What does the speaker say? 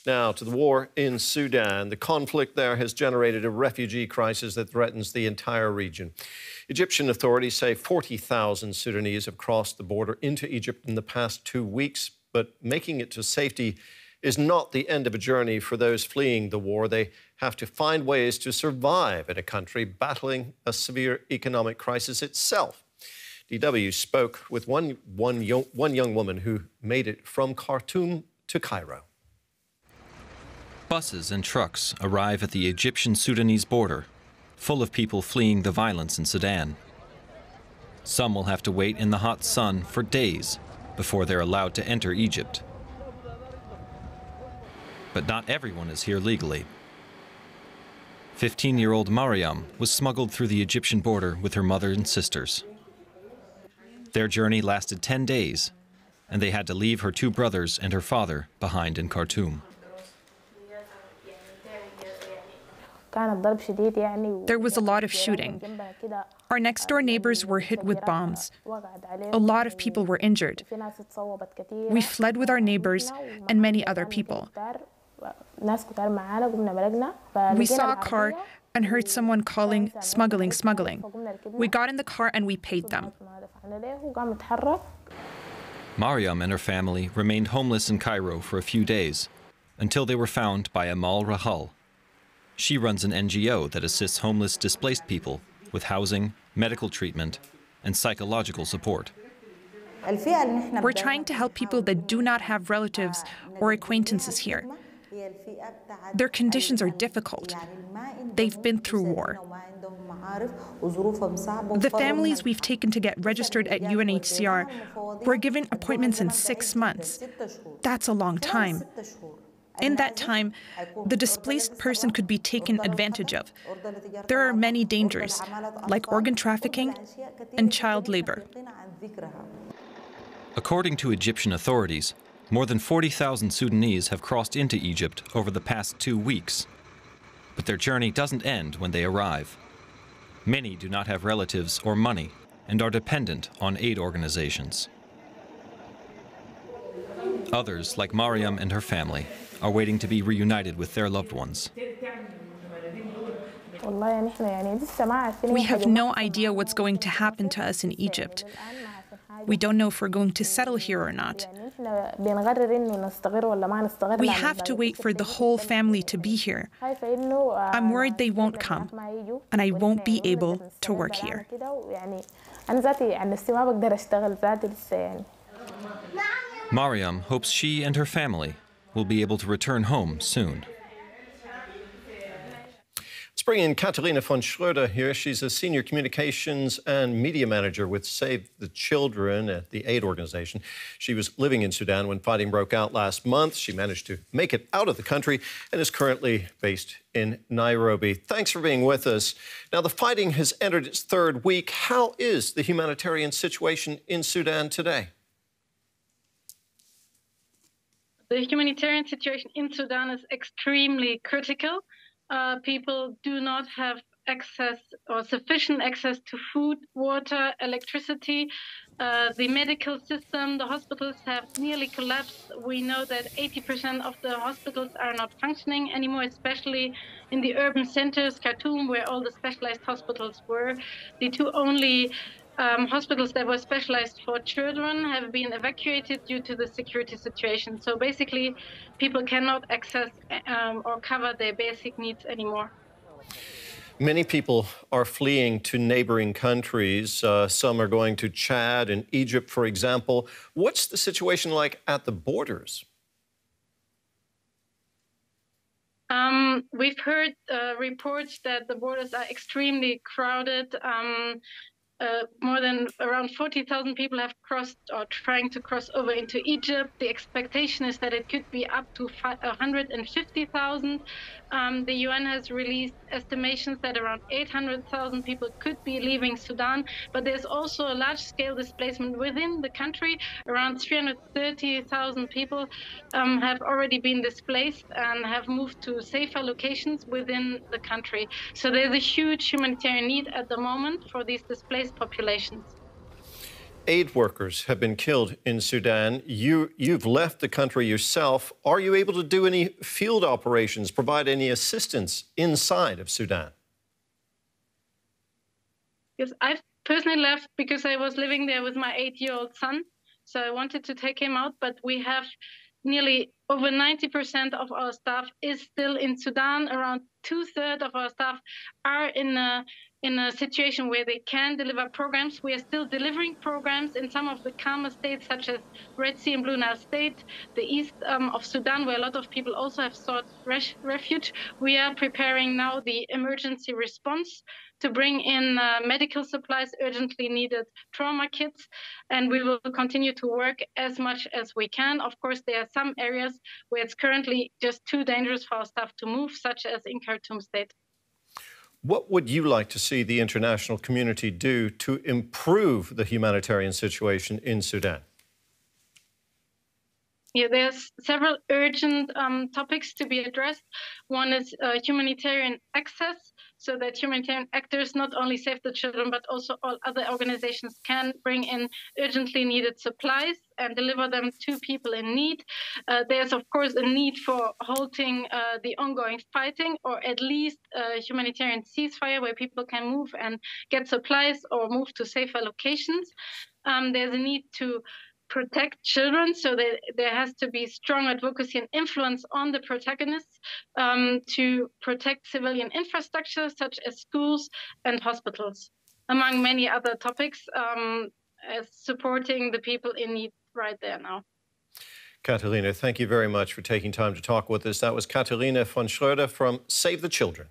Now to the war in Sudan. The conflict there has generated a refugee crisis that threatens the entire region. Egyptian authorities say 40,000 Sudanese have crossed the border into Egypt in the past 2 weeks, but making it to safety is not the end of a journey for those fleeing the war. They have to find ways to survive in a country battling a severe economic crisis itself. DW spoke with one young woman who made it from Khartoum to Cairo. Buses and trucks arrive at the Egyptian-Sudanese border, full of people fleeing the violence in Sudan. Some will have to wait in the hot sun for days before they're allowed to enter Egypt. But not everyone is here legally. 15-year-old Mariam was smuggled through the Egyptian border with her mother and sisters. Their journey lasted 10 days, and they had to leave her 2 brothers and her father behind in Khartoum. There was a lot of shooting. Our next-door neighbors were hit with bombs. A lot of people were injured. We fled with our neighbors and many other people. We saw a car and heard someone calling, smuggling, smuggling. We got in the car and we paid them. Mariam and her family remained homeless in Cairo for a few days until they were found by Amal Rahal. She runs an NGO that assists homeless displaced people with housing, medical treatment, and psychological support. We're trying to help people that do not have relatives or acquaintances here. Their conditions are difficult. They've been through war. The families we've taken to get registered at UNHCR were given appointments in 6 months. That's a long time. In that time, the displaced person could be taken advantage of. There are many dangers, like organ trafficking and child labor. According to Egyptian authorities, more than 40,000 Sudanese have crossed into Egypt over the past 2 weeks. But their journey doesn't end when they arrive. Many do not have relatives or money and are dependent on aid organizations. Others, like Mariam and her family, are waiting to be reunited with their loved ones. We have no idea what's going to happen to us in Egypt. We don't know if we're going to settle here or not. We have to wait for the whole family to be here. I'm worried they won't come, and I won't be able to work here. Mariam hopes she and her family will be able to return home soon. Let's bring in Katharina von Schröder here. She's a senior communications and media manager with Save the Children at the aid organization. She was living in Sudan when fighting broke out last month. She managed to make it out of the country and is currently based in Nairobi. Thanks for being with us. Now, the fighting has entered its 3rd week. How is the humanitarian situation in Sudan today? The humanitarian situation in Sudan is extremely critical. People do not have access or sufficient access to food, water, electricity. The medical system, the hospitals have nearly collapsed. We know that 80% of the hospitals are not functioning anymore, especially in the urban centers, Khartoum, where all the specialized hospitals were. The 2 only hospitals that were specialized for children have been evacuated due to the security situation. So basically, people cannot access or cover their basic needs anymore. Many people are fleeing to neighboring countries. Some are going to Chad and Egypt, for example. What's the situation like at the borders? We've heard reports that the borders are extremely crowded. More than around 40,000 people have crossed or trying to cross over into Egypt. The expectation is that it could be up to 150,000. The UN has released estimations that around 800,000 people could be leaving Sudan, but there's also a large-scale displacement within the country. Around 330,000 people have already been displaced and have moved to safer locations within the country. So there's a huge humanitarian need at the moment for these displaced populations. aid workers have been killed in Sudan. You've left the country yourself. Are you able to do any field operations, provide any assistance inside of Sudan? Yes, I've personally left because I was living there with my 8-year-old son. So I wanted to take him out, but we have nearly over 90% of our staff is still in Sudan. Around 2/3 of our staff are in a situation where they can deliver programs. We are still delivering programs in some of the calmer states, such as Red Sea and Blue Nile State, the east of Sudan, where a lot of people also have sought refuge. We are preparing now the emergency response to bring in medical supplies, urgently needed trauma kits, and we will continue to work as much as we can. Of course, there are some areas where it's currently just too dangerous for our staff to move, such as in Khartoum State. What would you like to see the international community do to improve the humanitarian situation in Sudan? Yeah, there's several urgent topics to be addressed. One is humanitarian access, so that humanitarian actors not only save the children, but also all other organizations can bring in urgently needed supplies and deliver them to people in need. There's, of course, a need for halting the ongoing fighting, or at least a humanitarian ceasefire where people can move and get supplies or move to safer locations. There's a need to protect children, so that there has to be strong advocacy and influence on the protagonists to protect civilian infrastructure such as schools and hospitals, among many other topics, as supporting the people in need right there now. Katharina, thank you very much for taking time to talk with us. That was Katharina von Schröder from Save the Children.